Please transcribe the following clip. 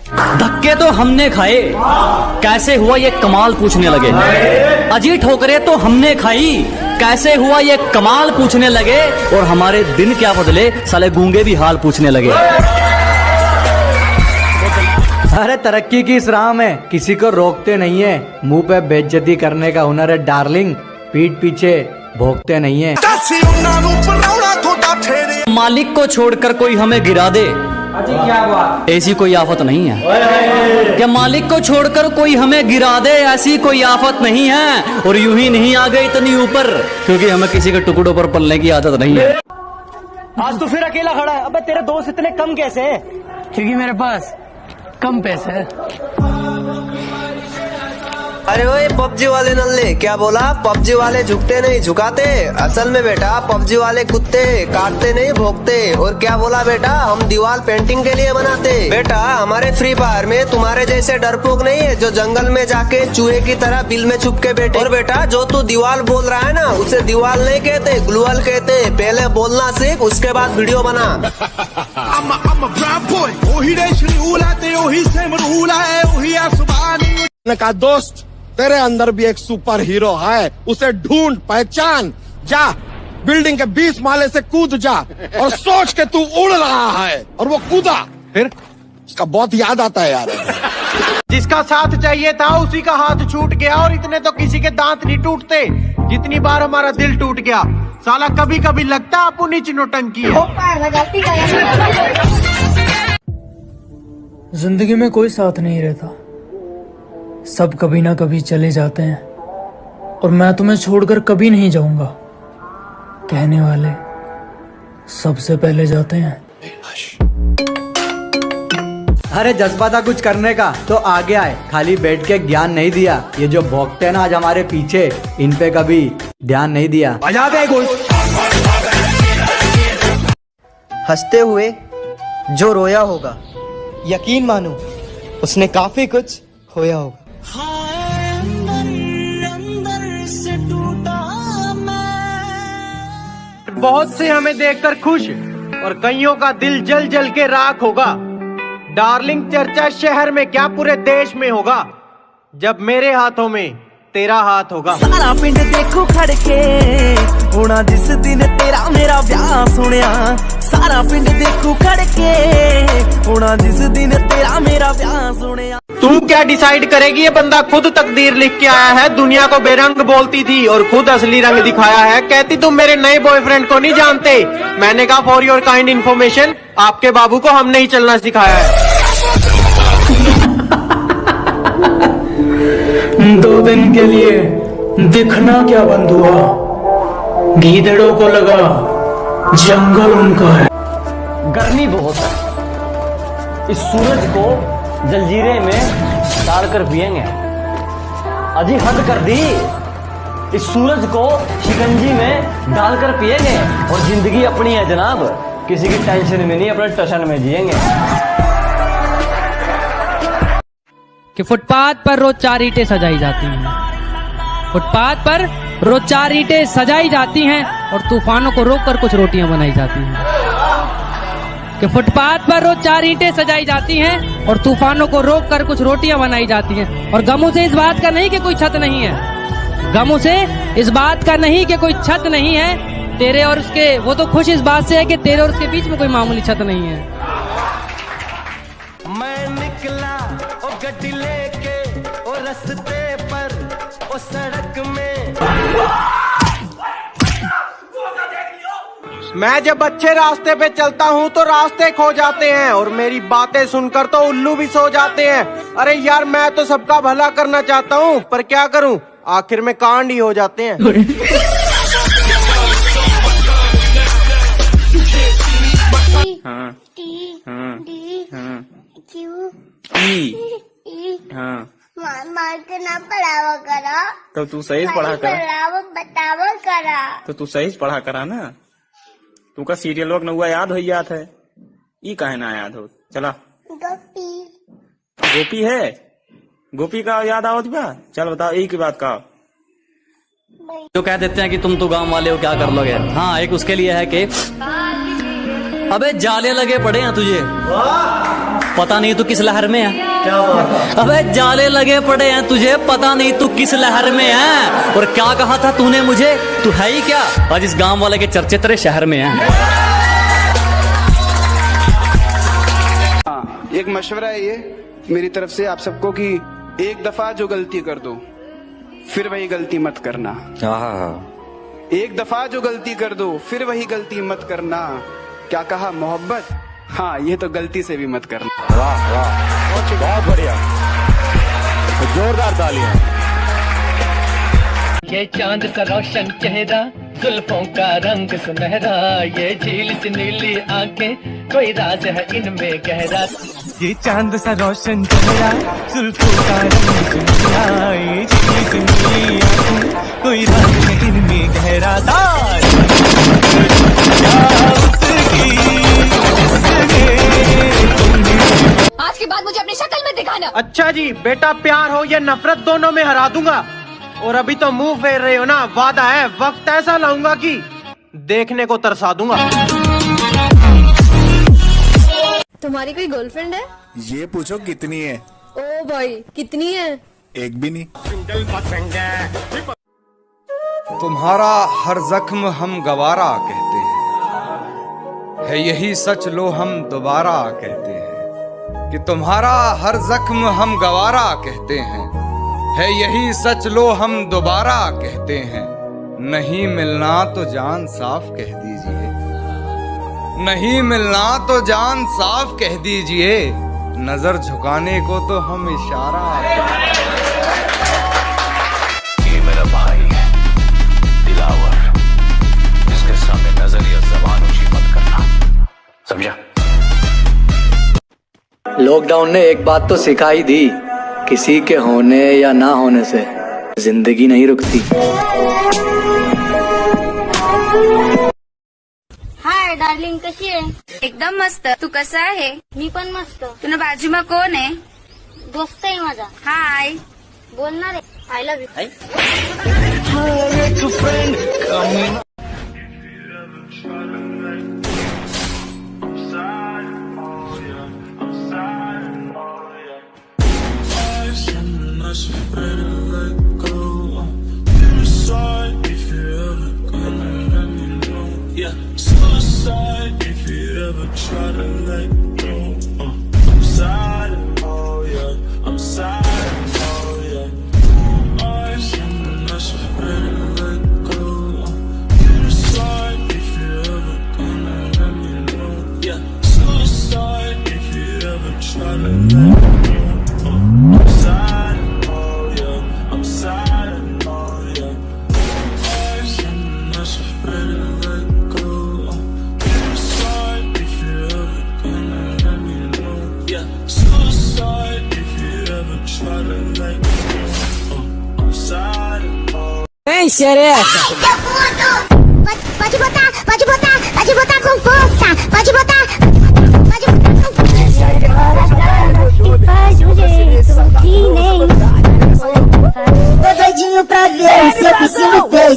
धक्के तो हमने खाए, कैसे हुआ ये कमाल पूछने लगे। अजी ठोकरे तो हमने खाई, कैसे हुआ ये कमाल पूछने लगे। और हमारे दिन क्या बदले, साले गूंगे भी हाल पूछने लगे। अरे तरक्की की इस राह में किसी को रोकते नहीं है, मुंह पे बेइज्जती करने का हुनर है डार्लिंग, पीठ पीछे भोगते नहीं है। मालिक को छोड़कर कोई हमें गिरा दे, क्या बात, ऐसी कोई आफत नहीं है। क्या मालिक को छोड़कर कोई हमें गिरा दे, ऐसी कोई आफत नहीं है। और यूं ही नहीं आ गए इतनी ऊपर, क्योंकि हमें किसी के टुकड़ों पर पलने की आदत नहीं है। आज तो फिर अकेला खड़ा है। अबे तेरे दोस्त इतने कम कैसे हैं? क्योंकि मेरे पास कम पैसे है। अरे ओए पबजी वाले नल्ले, क्या बोला? पबजी वाले झुकते नहीं झुकाते, असल में बेटा पबजी वाले कुत्ते काटते नहीं भोगते। और क्या बोला बेटा? हम दीवार पेंटिंग के लिए बनाते। बेटा हमारे फ्री फायर में तुम्हारे जैसे डरपोक नहीं है जो जंगल में जाके चूहे की तरह बिल में छुप के बैठे। और बेटा जो तू दीवार बोल रहा है ना, उसे दीवार नहीं कहते, ग्लूअल कहते। पहले बोलना सीख, उसके बाद वीडियो बना। का दोस्त तेरे अंदर भी एक सुपर हीरो है, उसे ढूंढ पहचान, जा बिल्डिंग के 20 माले से कूद जा और सोच के तू उड़ रहा है। और वो कूदा, फिर उसका बहुत याद आता है यार। जिसका साथ चाहिए था उसी का हाथ छूट गया, और इतने तो किसी के दांत नहीं टूटते जितनी बार हमारा दिल टूट गया। साला कभी कभी लगता है अपनी नौटंकी है। जिंदगी में कोई साथ नहीं रहता, सब कभी ना कभी चले जाते हैं, और मैं तुम्हें छोड़कर कभी नहीं जाऊंगा। कहने वाले सबसे पहले जाते हैं। अरे जज्बा था कुछ करने का तो आगे आए, खाली बैठ के ज्ञान नहीं दिया। ये जो भोगते हैं ना आज हमारे पीछे, इन पे कभी ध्यान नहीं दिया। बजा दे कुछ। हंसते हुए जो रोया होगा, यकीन मानो उसने काफी कुछ खोया होगा। बहुत से हमें देखकर खुश, और कईयों का दिल जल जल के राख होगा। डार्लिंग चर्चा शहर में क्या पूरे देश में होगा, जब मेरे हाथों में तेरा हाथ होगा। सारा पिंड देखो खड़के होना जिस दिन तेरा मेरा ब्याह सुनिया। सारा पिंड देखो खड़के होना जिस दिन तेरा मेरा ब्याह सुनिया। तू क्या डिसाइड करेगी? ये बंदा खुद तकदीर लिख के आया है। दुनिया को बेरंग बोलती थी और खुद असली रंग दिखाया है। कहती तुम मेरे नए बॉयफ्रेंड को नहीं जानते। मैंने कहा फॉर योर काइंड इन्फॉर्मेशन, आपके बाबू को हमने ही चलना सिखाया है। 2 दिन के लिए दिखना क्या बंद हुआ, गीदड़ों को लगा जंगल उनका है। गर्मी बहुत है, इस सूरज को जलजीरे में डालकर पिएंगे। अजी हद कर दी, इस सूरज को शिकंजी में डालकर पिएंगे। और जिंदगी अपनी है जनाब, किसी की टेंशन में नहीं, अपने टशन में जिएंगे। कि फुटपाथ पर रोज 4 ईंटें सजाई जाती हैं, फुटपाथ पर रोज 4 ईंटें सजाई जाती हैं, और तूफानों को रोककर कुछ रोटियां बनाई जाती हैं। कि फुटपाथ पर रोज 4 ईंटें सजाई जाती हैं, और तूफानों को रोककर कुछ रोटियां बनाई जाती हैं। और गमों से इस बात का नहीं कि कोई छत नहीं है, गमों से इस बात का नहीं कि कोई छत नहीं है तेरे और उसके। वो तो खुश इस बात से है कि तेरे और उसके बीच में कोई मामूली छत नहीं है। मैं निकला ओ गड्डी लेके ओ रस्ते पर ओ सड़क में। मैं जब अच्छे रास्ते पे चलता हूँ तो रास्ते खो जाते हैं, और मेरी बातें सुनकर तो उल्लू भी सो जाते हैं। अरे यार मैं तो सबका भला करना चाहता हूँ, पर क्या करूँ, आखिर में कांड ही हो जाते हैं। हाँ, हाँ, हाँ, क्यों? हाँ, मार के ना पढ़ावा करा। तो तू सही से पढ़ा करा, बतावा करा। तो तू सही से पढ़ा करा ना। तू का सीरियल वक्त नहुआ याद हो याद है, ई काहे ना याद हो। चला गोपी, गोपी है, गोपी का याद आओ बा। चल बताओ एक ही बात का। जो कह देते हैं कि तुम तो गांव वाले हो, क्या कर लोगे। हाँ, एक उसके लिए है कि अबे जाले लगे पड़े हैं तुझे। पता नहीं तू किस लहर में है। अबे जाले लगे पड़े हैं तुझे, पता नहीं तू किस लहर में है। और क्या कहा था तूने मुझे, तू है ही क्या? आज इस गांव वाले के चर्चे तेरे शहर में है। एक मशवरा है ये मेरी तरफ से आप सबको कि एक दफा जो गलती कर दो फिर वही गलती मत करना। एक दफा जो गलती कर दो फिर वही गलती मत करना। क्या कहा, मोहब्बत? हाँ, ये तो गलती से भी मत करना। वाह वाह, बहुत बढ़िया, जोरदार तालियां। ये चांद सा रोशन चेहरा, जुल्फों का रंग सुनहरा, ये झील सी नीली आंखें, कोई राज है इनमें गहरा। ये चांद सा रोशन चेहरा, जुल्फों का रंग सुनहरा, ये झील सी नीली आंखें, कोई राज है इनमें गहरा। आज के बाद मुझे अपनी शक्ल में दिखाना। अच्छा जी, बेटा प्यार हो या नफरत दोनों में हरा दूंगा। और अभी तो मुंह फेर रहे हो ना, वादा है वक्त ऐसा लाऊंगा कि देखने को तरसा दूंगा। तुम्हारी कोई गर्लफ्रेंड है? ये पूछो कितनी है। ओ भाई, कितनी है? एक भी नहीं। तुम्हारा हर जख्म हम गवारा कहते हैं, है यही सच लो हम दोबारा कहते हैं। कि तुम्हारा हर जख्म हम गवारा कहते हैं, है यही सच लो हम दोबारा कहते हैं। नहीं मिलना तो जान साफ कह दीजिए, नहीं मिलना तो जान साफ कह दीजिए, नजर झुकाने को तो हम इशारा। ये मेरा भाई है दिलावर, इसके सामने नजर या ज़बान ऊंची मत करना, समझा? लॉकडाउन ने एक बात तो सिखा ही दी, किसी के होने या ना होने से जिंदगी नहीं रुकती। हाय डार्लिंग, कशी आहे? एकदम मस्त. तू कसा आहे? मी पण मस्त. तुला बाजूमा कोण आहे? दोस्त आहे माझा. हाय, बोलणार आहे. I love you. Pode botar com força, pode botar com força. E faz um jeito que nem tô doidinho pra ver se eu consigo ver.